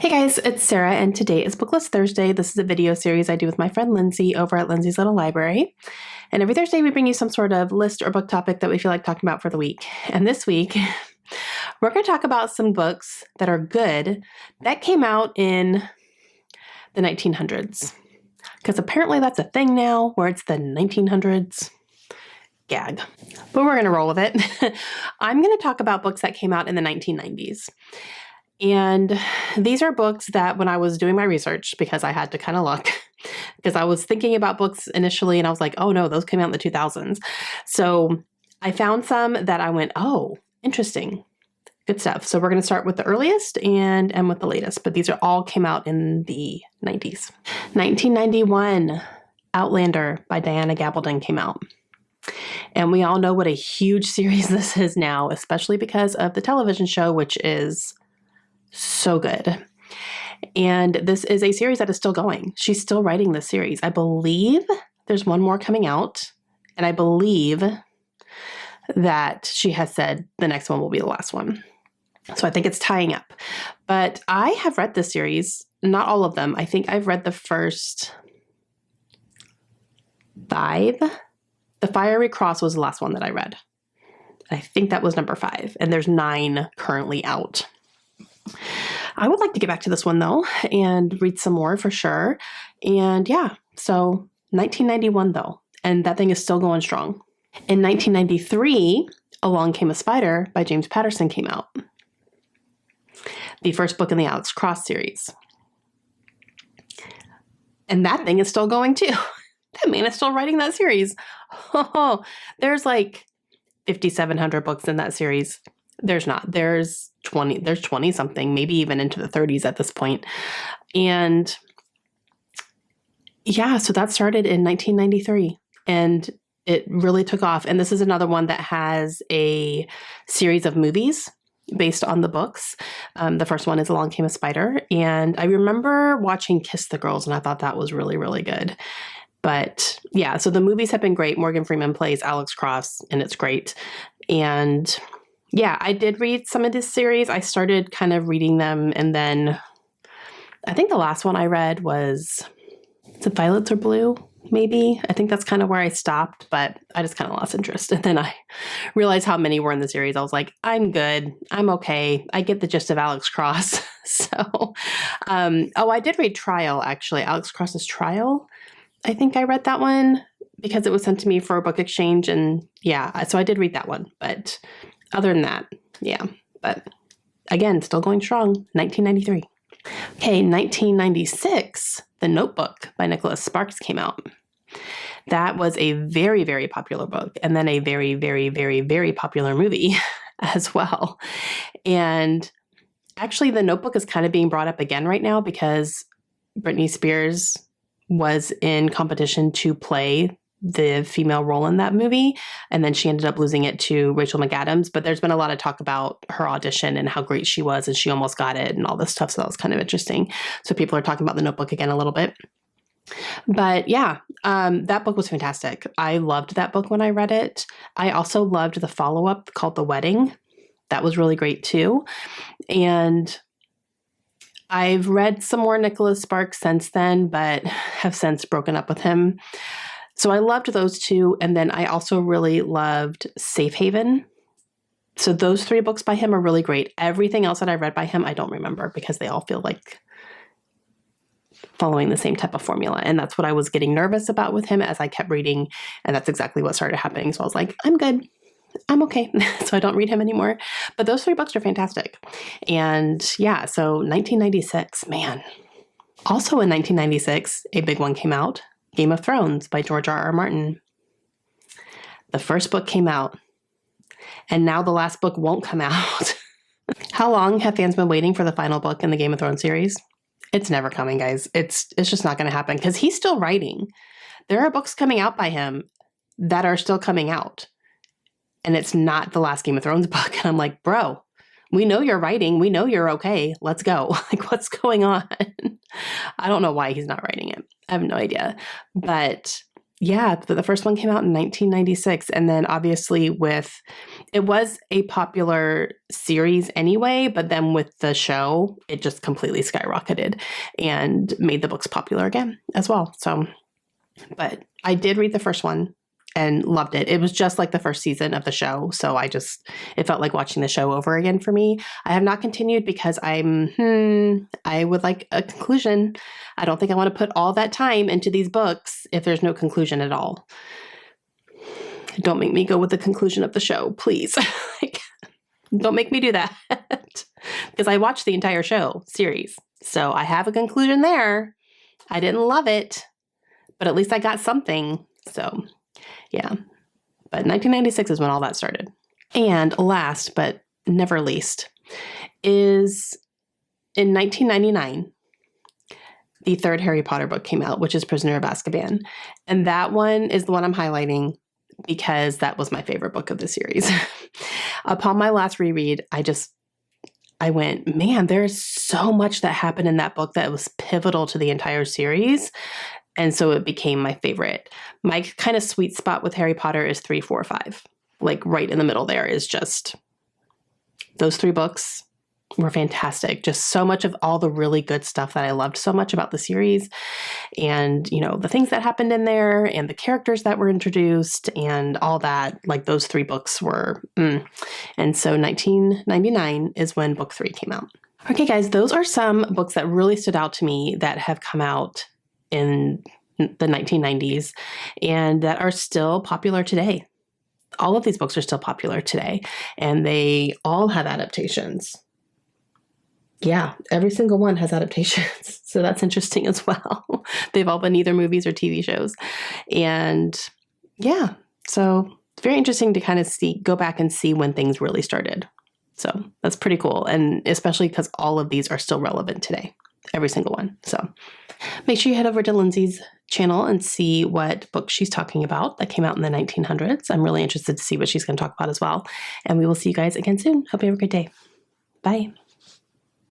Hey guys, it's Sarah, and today is BookList Thursday. This is a video series I do with my friend Lindsay over at Lindsay's Little Library. And every Thursday we bring you some sort of list or book topic that we feel like talking about for the week. And this week, we're going to talk about some books that are good that came out in the 1900s. Because apparently that's a thing now, where it's the 1900s. Gag. But we're going to roll with it. I'm going to talk about books that came out in the 1990s. And these are books that when I was doing my research, because I had to kind of look, because I was thinking about books initially and I was like, oh no, those came out in the 2000s. So I found some that I went, oh, interesting. Good stuff. So we're going to start with the earliest and end with the latest, but these are all came out in the 90s. 1991, Outlander by Diana Gabaldon came out. And we all know what a huge series this is now, especially because of the television show, which is so good. And this is a series that is still going. She's still writing this series. I believe there's one more coming out. And I believe that she has said the next one will be the last one. So I think it's tying up. But I have read this series, not all of them. I think I've read the first 5. The Fiery Cross was the last one that I read. I think that was number 5. And there's 9 currently out. I would like to get back to this one though and read some more for sure. And yeah, so 1991 though, and that thing is still going strong. In 1993, Along Came a Spider by James Patterson came out. The first book in the Alex Cross series. And that thing is still going too. That man is still writing that series. Oh, there's like 5,700 books in that series. There's not. There's 20 something, maybe even into the 30s at this point. And yeah, so that started in 1993 and it really took off. And this is another one that has a series of movies based on the books. The first one is Along Came a Spider. And I remember watching Kiss the Girls and I thought that was really, really good. But yeah, so the movies have been great. Morgan Freeman plays Alex Cross and it's great. And yeah, I did read some of this series. I started kind of reading them. And then I think the last one I read was Violets Are Blue, maybe. I think that's kind of where I stopped, but I just kind of lost interest. And then I realized how many were in the series. I was like, I'm good. I'm okay. I get the gist of Alex Cross. So, I did read Trial, actually. Alex Cross's Trial. I think I read that one because it was sent to me for a book exchange. And yeah, so I did read that one. But other than that, yeah. But again, still going strong, 1993. Okay, 1996, The Notebook by Nicholas Sparks came out. That was a very, very popular book and then a very, very, very, very popular movie as well. And actually, The Notebook is kind of being brought up again right now because Britney Spears was in competition to play the female role in that movie. And then she ended up losing it to Rachel McAdams. But there's been a lot of talk about her audition and how great she was and she almost got it and all this stuff. So that was kind of interesting. So people are talking about The Notebook again a little bit. But yeah, that book was fantastic. I loved that book when I read it. I also loved the follow-up called The Wedding. That was really great too. And I've read some more Nicholas Sparks since then, but have since broken up with him. So I loved those two. And then I also really loved Safe Haven. So those 3 books by him are really great. Everything else that I read by him, I don't remember because they all feel like following the same type of formula. And that's what I was getting nervous about with him as I kept reading. And that's exactly what started happening. So I was like, I'm good. I'm okay. So I don't read him anymore. But those 3 books are fantastic. And yeah, so 1996, man. Also in 1996, a big one came out. Game of Thrones by George R.R. Martin. The first book came out, and now the last book won't come out. How long have fans been waiting for the final book in the Game of Thrones series? It's never coming, guys. It's just not going to happen because he's still writing. There are books coming out by him that are still coming out, and it's not the last Game of Thrones book. And I'm like, bro, we know you're writing. We know you're okay. Let's go. Like, what's going on? I don't know why he's not writing it. I have no idea. But Yeah, the first one came out in 1996. And then obviously it was a popular series anyway, but then with the show, it just completely skyrocketed and made the books popular again as well. So, but I did read the first one and loved it. It was just like the first season of the show. So it felt like watching the show over again for me. I have not continued because I would like a conclusion. I don't think I want to put all that time into these books if there's no conclusion at all. Don't make me go with the conclusion of the show, please. Don't make me do that because I watched the entire show series. So I have a conclusion there. I didn't love it, but at least I got something. So yeah, but 1996 is when all that started. And last but never least is in 1999, the third Harry Potter book came out, which is Prisoner of Azkaban. And that one is the one I'm highlighting because that was my favorite book of the series. Upon my last reread, I went, man, there's so much that happened in that book that was pivotal to the entire series. And so it became my favorite. My kind of sweet spot with Harry Potter is 3, 4, 5. Like right in the middle there is just those 3 books were fantastic. Just so much of all the really good stuff that I loved so much about the series. And, the things that happened in there and the characters that were introduced and all that, like those 3 books were. And so 1999 is when book 3 came out. Okay, guys, those are some books that really stood out to me that have come out in the 1990s and that are still popular today. All of these books are still popular today, and they all have adaptations. Yeah, every single one has adaptations. So that's interesting as well. They've all been either movies or TV shows. And yeah, so it's very interesting to kind of go back and see when things really started. So that's pretty cool. And especially because all of these are still relevant today, every single one. So make sure you head over to Lindsay's channel and see what book she's talking about that came out in the 1900s. I'm really interested to see what she's going to talk about as well. And we will see you guys again soon. Hope you have a great day. Bye.